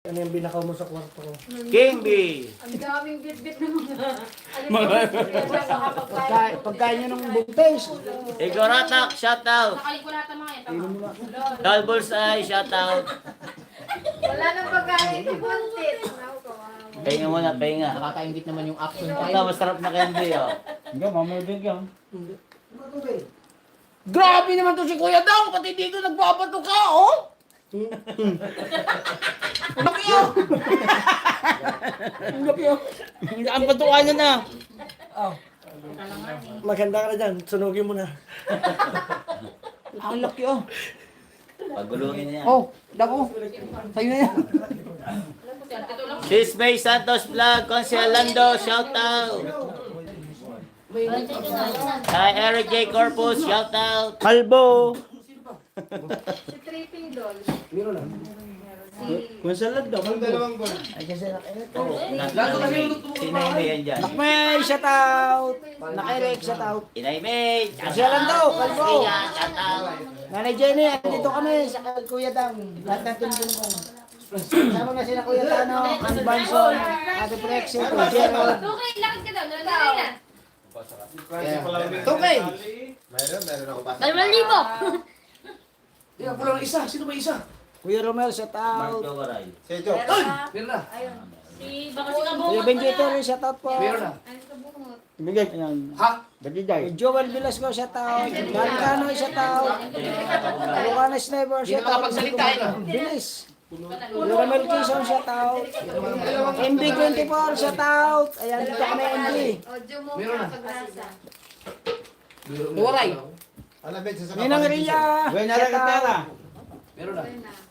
Ano yung binakaw mo sa kwarto ko? King B. Ang daming bit-bit ng mga... Pagkain nyo ng buntis. Igoratak, shoutout. Nakalikulata mga yan. Tama. Tall Bullseye, shoutout. Wala nang pagkain ni Buntit. Pahinga muna, pahinga. Nakakaingit naman yung action. Ito, masarap na candy, oh. Hindi, mamaya din yan. Grabe naman to si Kuya Dong, pati dito nagbabato ka, oh! Laki oh! Laki oh! Ang patukan niya na. Oh. Maganda ka na dyan. Sunugin mo na. Ang laki oh. Pagulungin niya. Oh, dako. Sa'yo na yan. Sis May Santos Vlog, Consialando, shoutout. Hi, Eric J. Corpus, shoutout. Kalbo. Si Tripping Doll. Meron na. Si... Kung salad daw. Kalbo. Ay, kasi Sinay May yan dyan. Nakmay, shout out. Naka-Eric, shout out. Inay May. Consialando, Kalbo. Shoutout. Nanay Jenny, dito kami sa Kuya Dang. Lahat ng tuntun ko. Sama na sila Kuya Tano, Ann Banson, Ate Prexie, Gerald. Okay, lakad ka daw. Nalalagay na. Okay. Dalawang libo. Hindi, kulang isa. Sino ba isa? Kuya Romel, shout Mark out. Dogaray. Meron na. Ayun. Si... Baka si Kabungot. Kuya Benjito, shout out po. Ayun, Kabungot. Bigay. Ha? Kuya Joel Velasco, shout out. Galicano, shout out. Lucana Sniper, shout out. Bilis. Kuya Romel Quezon, shout out. MB24, shout out. Ayan, dito kami MB. Audio mo para pagrasa. Waray. Ninang Ria, shout out. Ayun na.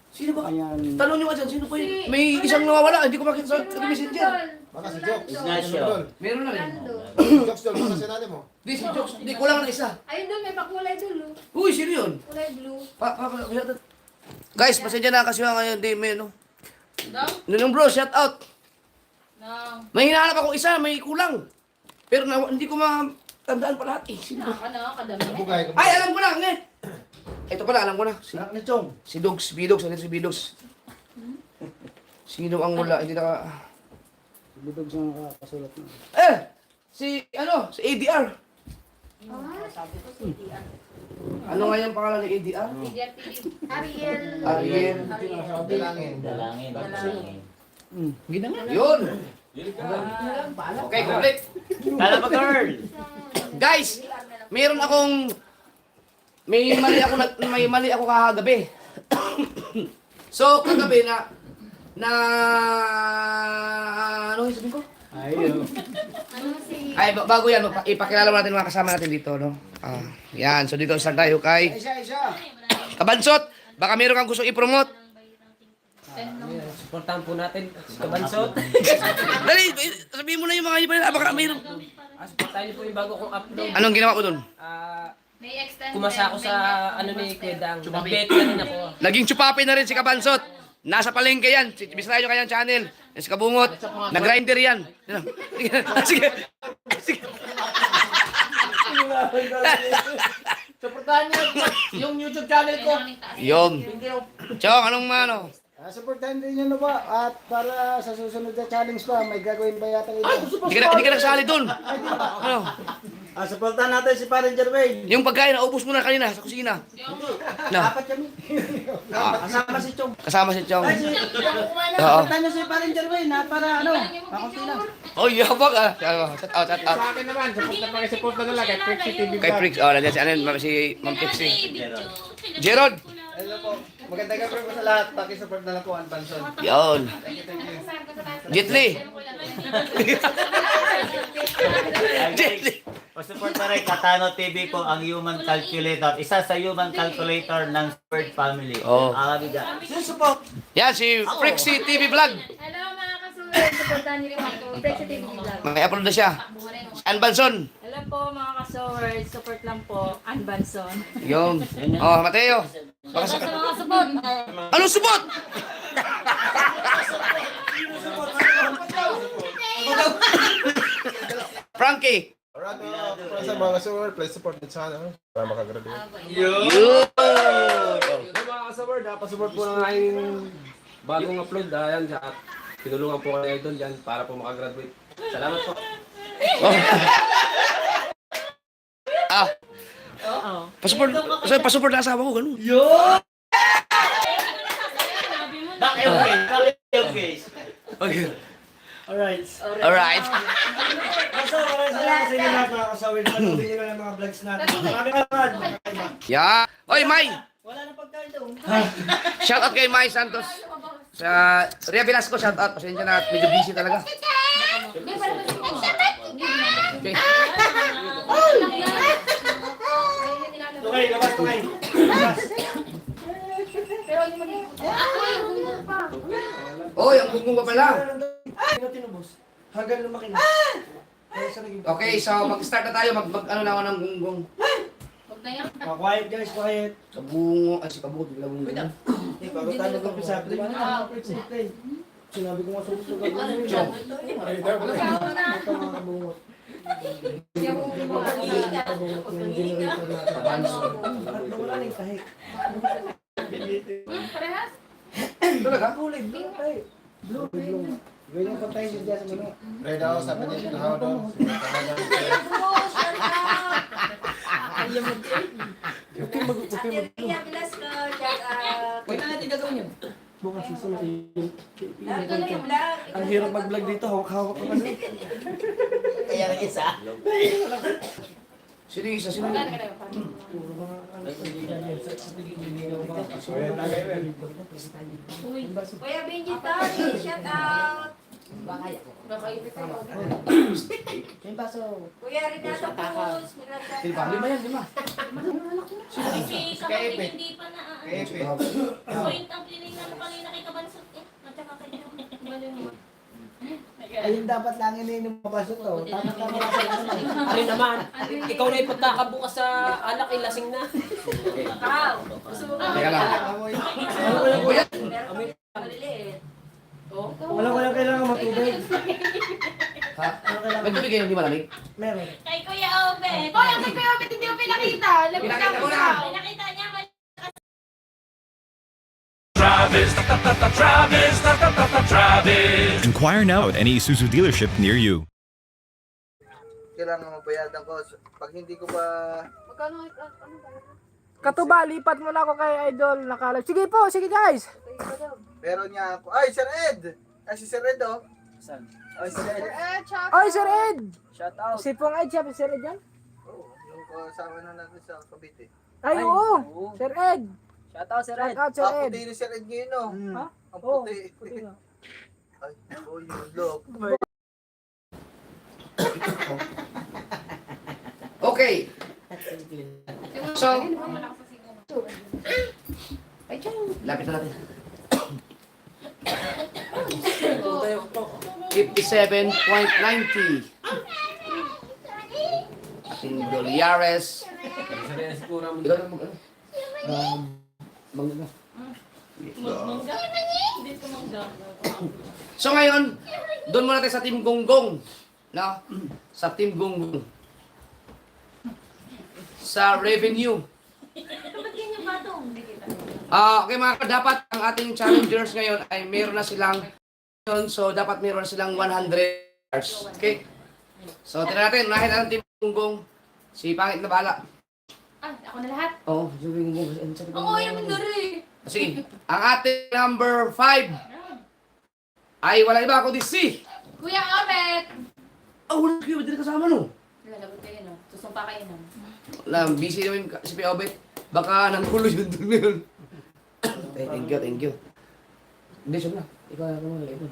Sino ba? Ayan. Tanong nyo nga dyan, sino po yun? Si- May isang nawawala, hindi ko makita sa messenger. Baka si Jokes. Ignacio. Meron na rin. Nando. Jokes doon, baka sinali mo. Di si Jokes, di kulang na isa. Ayun doon, may pakulay dulo. Uy, sino yun? Kulay blue. Guys, pasensya na kasi ngayon di may no. Daw? Nung bro, shout out. No. May hinahanap ako isa, may kulang. Pero hindi ko matandaan pa lahat eh. Sino ba? Kadami. Bugay. Ay, alam ko na, nge. Ito pala, alam ko na. Anak ni Chong. Si Dogs, Bidogs, ano si Bidogs? Sino ang wala? Hindi naka... Bitog sa nakakasulat na. Si ADR. Ano nga yung pangalan ni ADR? Ariel. Ariel. Dalangin. Dalangin. Dalangin. Hindi na nga. Yun. Okay, complete. Tala pa, girl. Guys, meron akong... May mali ako kagabi. So, kagabi ano yung sabihin ko? Ayun. Ano si... Ay, bago yan, ipakilala mo natin mga kasama natin dito, no? Yan, so dito start tayo kay Isa. Kabansot. Baka meron kang gustong i-promote. Supportahan po natin si Kabansot. Dali, sabihin mo na yung mga iba nila. Baka mayroon. Supportahan niyo po yung bago kong upload. Anong ginawa ko dun? May extended. Kumasa ako sa ano ni Kuya Dang. Nag-bet na rin ako. Naging chupapi na rin si Kabansot. Nasa palengke yan. Bisitahin nyo kanyang channel. Yan si Kabungot. Nag-grinder yan. Sige. Sige. Supportahan niyo yung YouTube channel ko. Yung. Chong, anong ano? Supportahan din niyo na ba? At para sa susunod na challenge pa, may gagawin ba yata ito? Hindi ka nagsali dun. Ano? Supportahan natin si Parang Jermaine. Yung pagkain, naubos mo na kanina sa kusina. No. Apat kami. Kasama si Chong. Kasama si Chong. Oo. Supportahan niyo si Parang Jermaine ha, para ano? Makunti na. Oh, yabak ah. Shout out, shout out. Sa akin naman, support na nila kay Prixie TV Kay Prix. Oh, nandiyan si Ma'am Pixie. Gerald. Hello po. Magandang gabi po sa lahat. Pakisupport na lang po ang Banson. Yun. Jet Li. Jet Li. Pasupport na rin Katano TV po ang human calculator. Isa sa human calculator ng Spurred Family. Oh. Akabiga. Yan, si Prixie TV Vlog. Hello mga kasulay. Supportahan niyo rin ako. Prexy TV Vlog. May upload na siya. Ann Banson. Hello po mga ka-sowers, support lang po, Ann Banson. Yung. Oh, Mateo. Baka Sa sa... mga support, Anong subot? Frankie. Alright, sa mga kasawar, please support the channel para makagraduate. Yun. Mga kasawar, dapat support po ng aking bagong upload, ayan, tinulungan po kayo idol dyan para po makagraduate. Salamat po. Pasuport na asawa ko, ganun. Bakit yung case? Okay. Alright. Alright. So, maraming salamat sa inyo lahat mga kasawin. Patuloy nyo lang ang mga vlogs natin. Maraming salamat. Yeah. Oy, May! Wala na pagkain doon. Shout out kay Mai Santos. Sa Ria Velasco, shout out. Pasensya na, medyo busy talaga. Okay. Okay, labas to kayo. Labas. Oy, ang gunggong pa pala. Ano tinubos? Hanggang lumaki na. Okay, so mag-start na tayo. Ano na ako ng gunggong. Quiet guys, quiet. Kabungo. Ay, si Kabungo. Bigla bungo. Bago tayo nag-umpisa, play mo na. Sinabi ko nga sa gusto gagawin yun. Ito mga kabungot. Yung generator natin. Wala na yung kahit. Talaga? Kulay, blue tayo. Blue. Ganyan pa tayo dyan sa mga. Ready ako, sabi niya, nakaw daw. Wait na natin gagawin yun. Bukas susunod. Ang hirap mag-vlog dito, hawak-hawak ko kasi. Kaya lang isa. Sino yung isa? Sino yung isa? Kuya Benji Tony, shout out. Kuya Renato Cruz, Lima yan, lima. Kasi kapag hindi pa na point ang tinignan kanina kay Kabansot at saka kay Ayun dapat lang iniinom mabasot to. Tama-tama lang sa lahat. Ano naman? Ikaw na ipagkakabukas sa alak, ilasing na. Teka lang. Walang kailangan matubig. Ha? May tubig kayo, hindi malamig? Meron. Kay Kuya Obet. Hoy, ang kay Kuya Obet hindi mo pinakita. Pinakita ko na. Pinakita niya. Inquire now at any Isuzu dealership near you. Kailangan mabayadan ko. Pag hindi ko pa... Katuba, lipat mo na ako kay Idol. Nakalive. Sige po, sige guys. Meron niya ako. Ay, Sir Ed! Ay, si Sir Ed, oh. Saan? Ay, Sir Ed. Oy, Sir Ed. Shout out. Si Pong Ed, siya pa Sir Ed yan? Oo, yung kasama na natin sa Cavite. Ay, oo. Sir Ed. Shout out, Sir Ed. Shout out, Sir Ang Ed. puti ni Sir Ed ngayon, oh. Ha? Ang Oo, puti. puti nga. Ay, oh, yung look. Okay. So, lapit na natin. 57.90. Ating Dolyares. Ikaw na mag-ano? Mangga. So ngayon, doon muna tayo sa Team Gonggong. No? Sa Team Gonggong. Sa revenue. Ba't ganyan ba ito? Hindi kita. Okay mga dapat ang ating challengers ngayon ay meron na silang so dapat meron na silang 100 stars. Okay? So tingnan natin, unahin na ang Team Gonggong. Si Pangit na bahala. Ako na lahat? Oo, si Gonggong. Oo, yung mandari. Sige, ang ating number 5 ay wala iba kundi si Kuya Obet! wala kayo, hindi na kasama no. Lalagot kayo, no? Susumpa kayo, no? Wala, busy naman si P. Obet. Baka nangkulo yun doon ngayon. Thank you. Hindi, siya na. Ikaw na naman ngayon.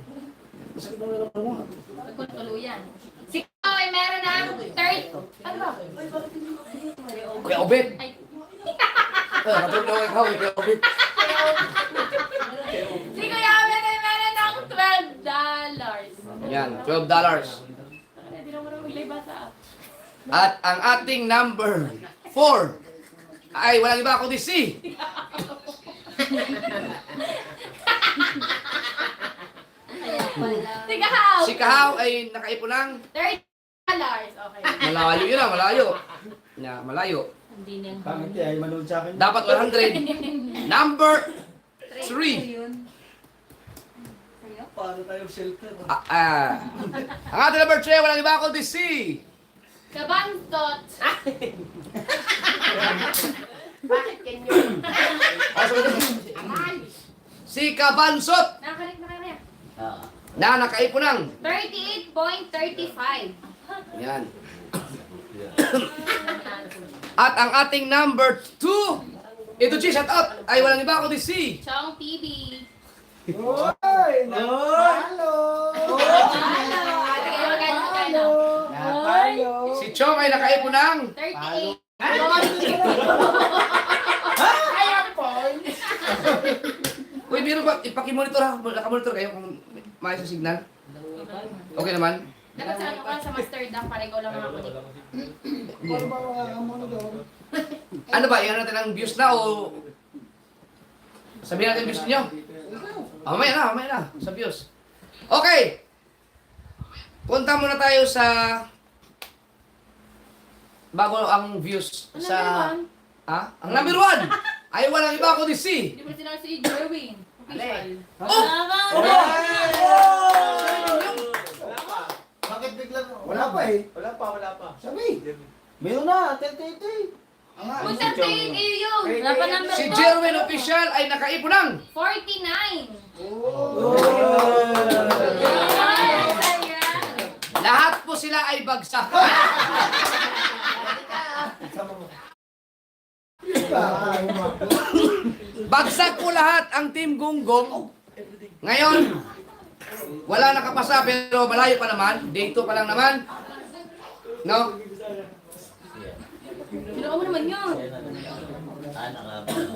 Masakit naman naman mo. Magkultuluyan. Si Kuya ay meron ng third... Ano ba? Kuya Obet! Ay, Katulog na ikaw, Kuya Obet. si Kuya Obet ay meron ng $12. Yan, $12. Hindi naman ako maglibasa. At ang ating number 4 ay walang iba kundi si Si Kahaw! si Kahaw ay nakaipon ng $30. Okay. malayo yun ah, malayo. Malayo. Hindi na yung Pangit ay manood sa akin. Dapat 100. Number 3. Ang ating number 3, walang iba kundi si... Kabantot. Bakit ganyan? Si Kabansot Nakakalit na kayo. na nakaipon ng... 38.35. Yan. At ang ating number 2, ito Chi, shout out, ay walang iba kundi si... Chong TV. Hoy! Halo! Halo! Si Chong ay nakaipon ng... 38. Uy, biro ba? Ipakimonitor ha. Nakamonitor kayo kung maayos ang signal. Okay naman? Dapat sa ano ka, sa Mustard para ikaw lang makakunik. Ano ba mga doon? Ano ba? Iyan natin ang views na o... Sabihin natin views niyo? Mamaya na. Sa views. Okay! Punta muna tayo sa... Bago ang views Ano sa... naman? Ha? Ang number 1 ay walang iba kundi si... Hindi mo sinabi si Jerwin. Official. Bakit biglang... Wala pa eh. Wala pa. Sabi. Meron na. Tete. Punta tayo kayo yun. Wala pa number Si 2. Jerwin Official ay nakaipon ng... 49. Lahat po sila ay bagsak. Bagsak po lahat ang Team Gunggong. Ngayon, wala nakapasa pero malayo pa naman. Day 2 pa lang naman. No? Ginawa mo naman yun.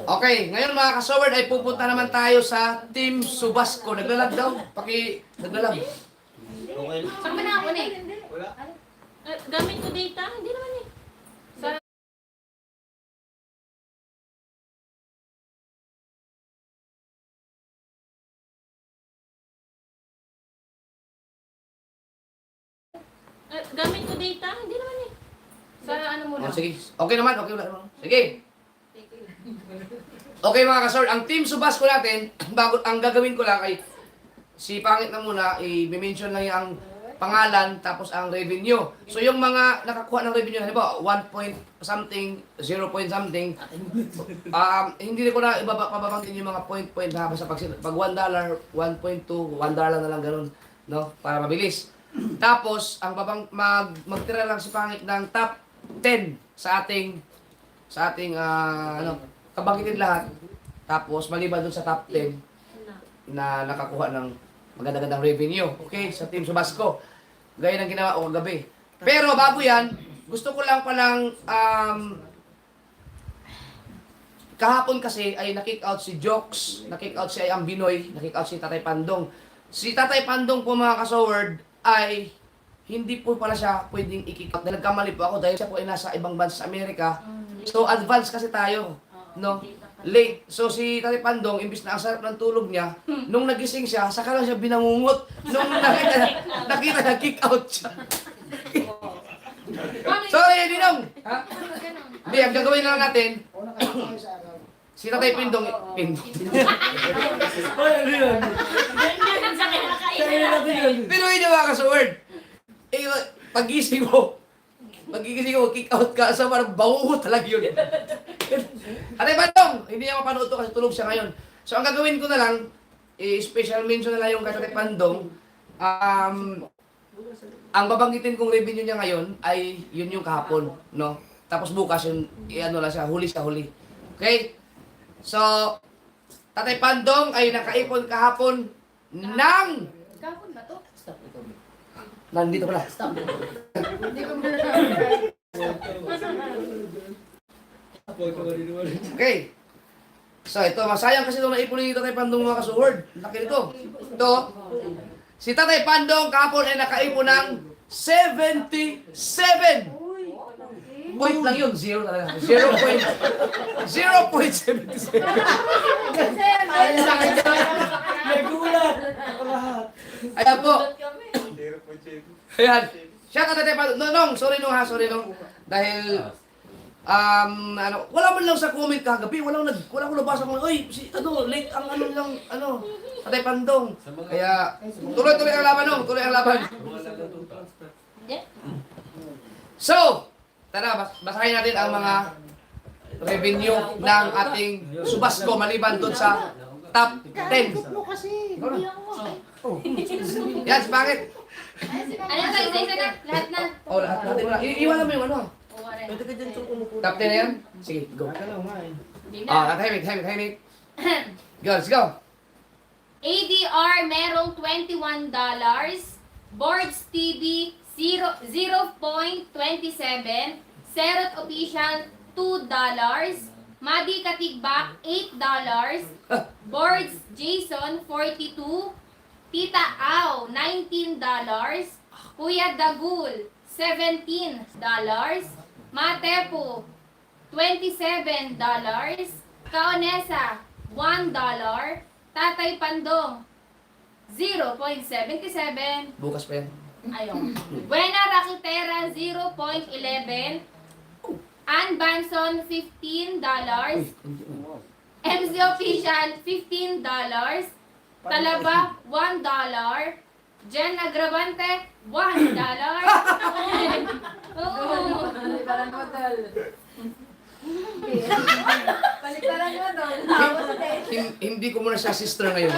Okay, ngayon mga kasoward ay pupunta naman tayo sa Team Subasco. Naglalag daw. Naglalag. Okay. Saan ba nakakunik? Gamit ko data? Hindi naman eh. Gamit ko data? Hindi naman eh. Sa ano muna? Oh, sige. Okay naman. Sige. Okay mga kasoward, ang Team Subasco natin, bago ang gagawin ko lang ay si Pangit na muna, i-mention lang yung pangalan tapos ang revenue. So yung mga nakakuha ng revenue, halimbawa 1 point something, 0 point something, hindi ko na pababangkin yung mga point ha, basta pag $1, 1.2, $1 na lang ganun, no? Para mabilis. Tapos ang magtira lang si Pangit ng top 10 sa ating kabangkitin lahat. Tapos maliban dun sa top 10 na nakakuha ng maganda-gandang revenue. Okay, sa Team Subasco. Gaya ng ginawa ko kagabi. Pero bago yan, gusto ko lang palang kahapon kasi ay na-kick out si Jokes, na-kick out si Ayang Binoy, na-kick out si Tatay Pandong. Si Tatay Pandong po mga kasoward ay hindi po pala siya pwedeng i-kick out. Nagkamali po ako dahil siya po ay nasa ibang bansa sa Amerika. So advance kasi tayo, no? Late. So si Tatay Pandong, imbis na ang sarap ng tulog niya, nung nagising siya, saka lang siya binangungot. Nung nakita na kick out siya. Sorry, Dinong! Ha? Hindi, ang gagawin na lang natin, si Tatay Pindong, pero yun yung mga kasaward. Pagising ko, kick out ka, sa parang bangungot talaga yun. Tatay Bandong, hindi niya mapanood to kasi tulog siya ngayon. So ang gagawin ko na lang, special mention na lang yung kay Tatay Bandong. Ang babanggitin kong revenue niya ngayon ay yun yung kahapon, no? Tapos bukas yung lang siya, huli sa huli. Okay? So, Tatay Bandong ay nakaipon kahapon ng... Kahapon ba to? Nandito pala. Okay. So ito, masayang kasi itong naipon ni Tatay Pandong mga kasuword. Laki nito. Ito, si Tatay Pandong kahapon ay nakaipon ng 77. Point lang yun, zero talaga. 0.77. Nagulat. Ako lahat. Ayan po. Ayan. Siya ka Tatay Pandong. Nong, sorry nung. Dahil Wala man lang sa comment kagabi, wala ko nabasa kung, oy, late ang Tatay Pandong. Kaya, tuloy-tuloy ang laban nung, tuloy ang laban. So, tara, basahin natin ang mga revenue ng ating Subasco maliban doon sa top 10. Yan, si Bakit? Ano ba? Isa-isa na? Lahat na? Lahat natin wala. Iiwanan mo yung ano. Pwede ka dyan Top 10 na yan? Sige, go. Tahimik. Go, let's go. ADR merong $21. Boards TV 0.27. Serot Official $2. Madi Katigbak $8. Boards Jason 42. Tita Au $19. Kuya Dagul $17. Matepo $27. Kaonesa $1. Tatay Pandong 0.77. Bukas pa yan. Ayun. Buena Rakitera 0.11. Ann Banson $15. MC Official $15. Talaba $1. Jen Agravante $1. Oo. Hindi ko muna siya sister ngayon.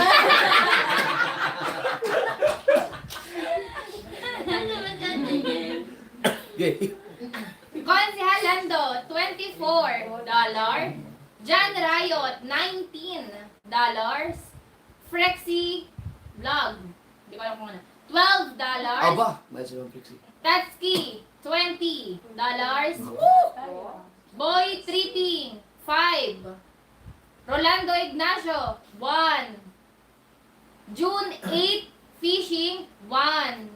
Okay. Konsehal Lando $24. John Riot $19. Frexy Vlog. Hindi ko alam kung ano. $12. Aba, may si Ma'am Trixie. Tatski $20. Boy Tripping $5. Rolando Ignacio $1. June 8 Fishing $1.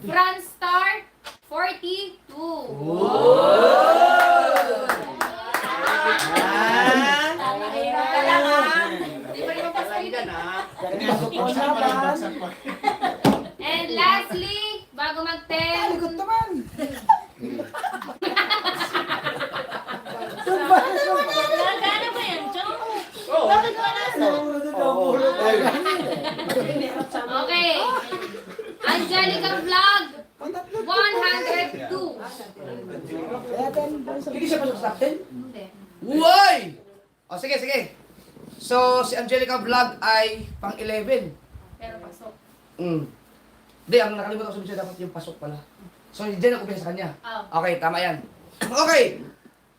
France Star 42. And lastly, bago mag-10, Likod naman. Nagana ba yan, Chong? Bakit wala sa? okay. Angelica Vlog 102. Hindi siya pasok sa top 10? Hindi. Uy! O, sige. So, si Angelica Vlog ay pang 11. Pero pasok. Hindi, ang nakalimutan ko sabihin siya dapat yung pasok pala. So, diyan ako sa kanya. Oh. Okay, tama yan. Okay,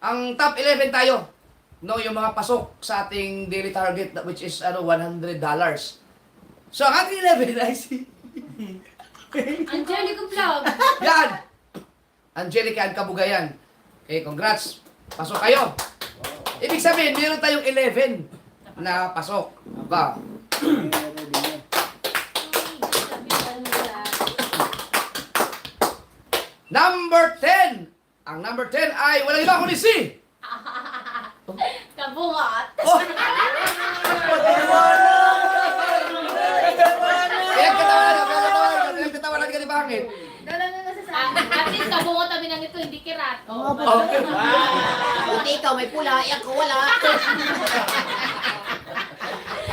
ang top 11 tayo. No, yung mga pasok sa ating daily target which is $100. So, ang ating 11 ay si... Angelica Vlog. Yan! Angelica and Kabugayan. Okay, congrats. Pasok kayo. Ibig sabihin, meron tayong 11 na pasok. Ba? Number 10. Ang number 10 ay walang iba kundi si... Kabungat. Oh! Pinagkatawanan ka ni Bangit. At least kabungat kami ng ito, hindi kirat. Oh. Okay. Buti ikaw may pula, ako wala.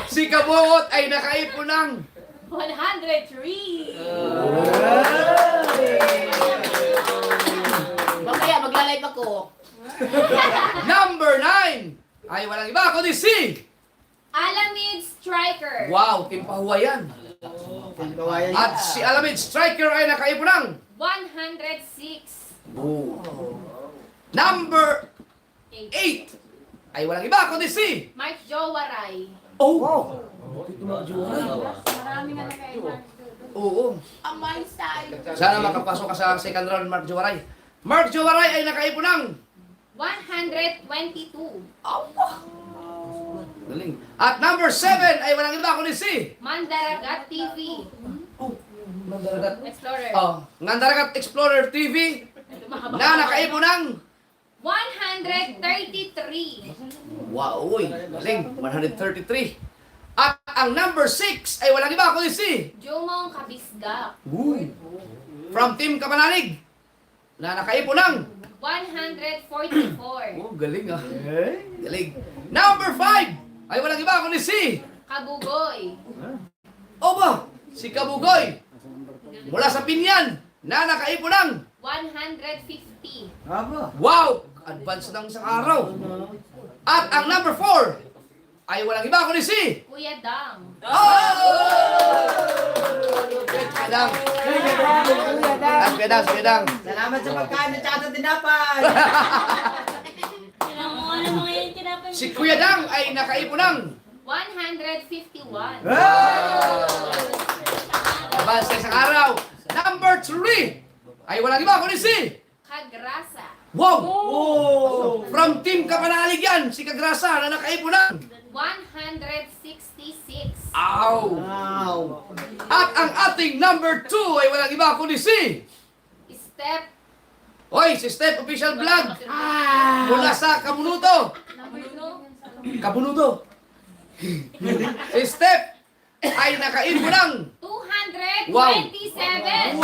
Si Kabungot ay nakaipon ng 103. Mamaya magla-live ako. number 9 ay walang iba kundi si... Alamid Striker. Wow, timpahuwa yan. At si Alamid Striker ay nakaipon ng 106. number 8 ay walang iba kundi si... Mike Jowaray. Oh! Marami nga nakaibang. Oo. Amay style. Sana makapasok ka sa second round, Mark Jowaray. Mark Jowaray ay nakaipon ng... 122. Galing. At number 7 ay walang iba kundi si... Mandaragat TV. Ngandaragat. Explorer. Ngandaragat Explorer TV na nakaipon ng... 133. Wow, uy. Galing. 133. At ang number 6 ay walang iba kundi si... Jumong Kabisga. From Team Kapanalig na nakaipon ng 144. Oh, galing ah. Galing. Number 5 ay walang iba kundi si Kabugoy. Oba, si Kabugoy. Mula sa Pinyan na nakaipon ng 150. Aba. wow, advance ng isang araw. At ang number 4 ay walang iba kundi si Kuya Dang. Kedang. Kedang. Salamat sa pagkain at saka sa tinapay. Kailangan mo nga naman ngayon tinapay mo. Si Kuya Dang ay nakaipon ng 151. advance ng isang araw. Number 3 ay walang iba kundi si Kagrasa. wow! From Team Kapanalig yan, si Kagrasa na nakaipon ng 166. Ow! At ang ating number 2 ay walang iba kundi si Step. Hoy, si Step Official Vlog mula sa Kabunuto. Kabunuto. Si Step ay nakaipon ng 227.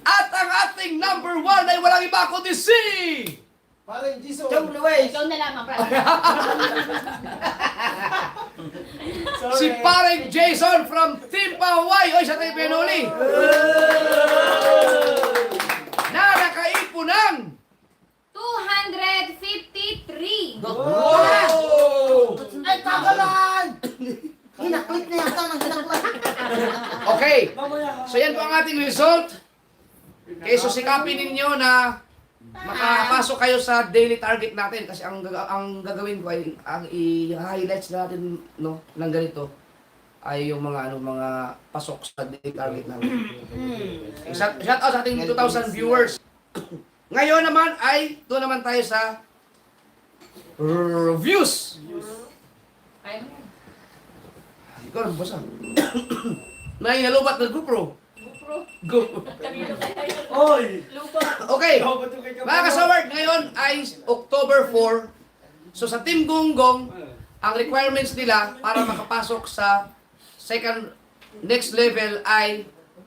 at ang ating number 1 ay walang iba kundi si Parang Jesus. Chong Luis. Ikaw na lang, Brad. si Pareng Jason from Team Pahuay. Hoy, siya tayo pinuli. Na nakaipon ng 253. Ay, kagalan! Hinaklit na yata ng hinaklit. Okay. So yan po ang ating result. Okay, so sikapin ninyo na makapasok kayo sa daily target natin kasi ang gagawin ko ay ang i-highlights natin no ng ganito ay yung mga mga pasok sa daily target natin. Okay, shout out sa ating 2,000 viewers. Ngayon naman ay doon naman tayo sa reviews. Kaya mo. Ikaw lang basa. Nahihalubat ng GoPro. GoPro. Okay. Mga kasaward, ngayon ay October 4. So sa Team Gonggong, ang requirements nila para makapasok sa second next level ay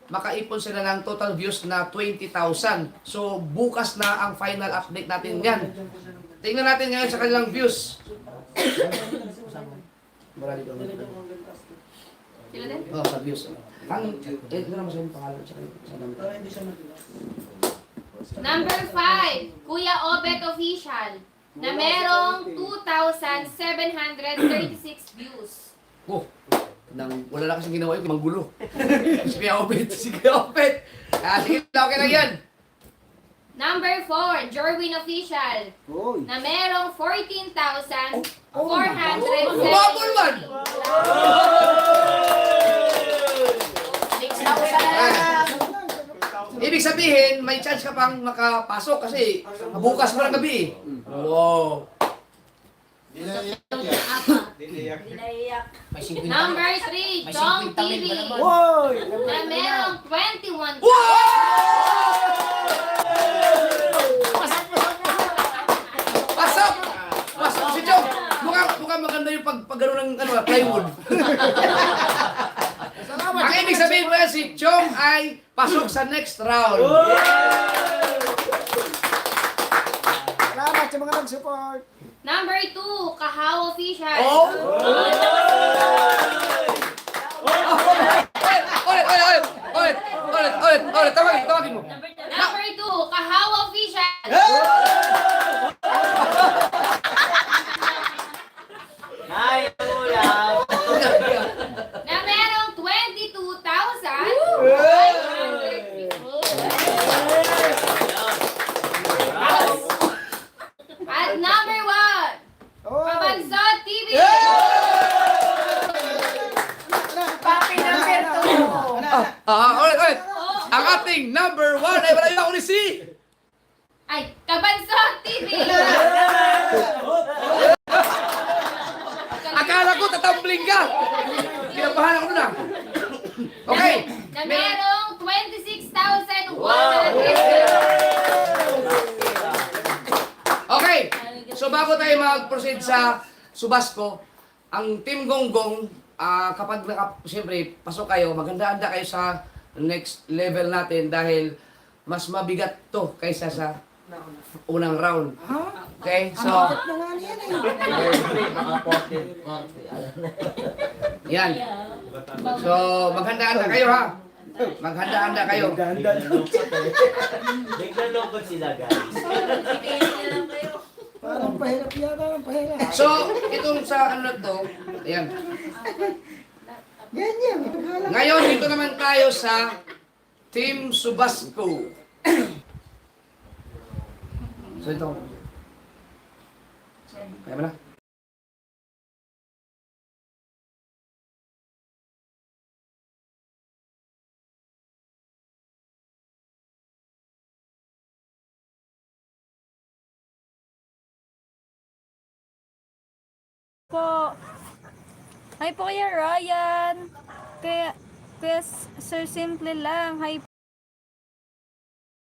makaipon sila ng total views na 20,000. So bukas na ang final update natin yan. Tingnan natin ngayon sa kanilang views. Marami ko. Sila din? Oh, sa views. Ang ito naman sa yung pangalan sa Number 5, Kuya Obet Official, na merong 2,736 views. Oh, wala na kasing ginawa yun, manggulo. Si Kuya Opet, si Kuya Opet. Sige, okay lang yan. Number 4, Jorwin Official, Uy. na merong 14,470. Bubble man! Ibig sabihin, may chance ka pang makapasok kasi bukas pa ng gabi. Wow. Number 3, Chong TV, Uy. na merong 21,000. Pasok! Pasok si Chong! Mukhang maganda yung pagano ng plywood. Ang ibig sabihin mo yan, si Chong ay pasok sa next round. Salamat sa mga nag-support. Number 2, Kahaw Official. Oh! Ulit, tawagin mo. Number 2, Kahaw Official, Ay, ulam! na merong 22,550. At number 1, Kabansot TV. Papi number 2. Ulit. Ang ating number 1 ay wala yung ako ni si Ay, Kabansot TV. akala ko tatambling ka. Kinabahan ako na. Okay. Na merong 26,100. Okay. So bago tayo mag-proceed sa Subasco, ang Team Gonggong kapag siyempre, pasok kayo, maganda-handa kayo sa next level natin dahil mas mabigat to kaysa sa unang round. Okay? So, Bakit na nga niyan eh? yan. So, maghanda-handa kayo ha. Maghanda-handa kayo. Biglang lungkot sila, guys. Parang pahirap yata, pahirap. So, itong sa ano to, ayan. Yan. Ngayon, dito naman tayo sa Team Subasco. So, ito. Kaya mo na? Po. Hi po Kuya Ryan. Kaya Sir, simple lang. Hi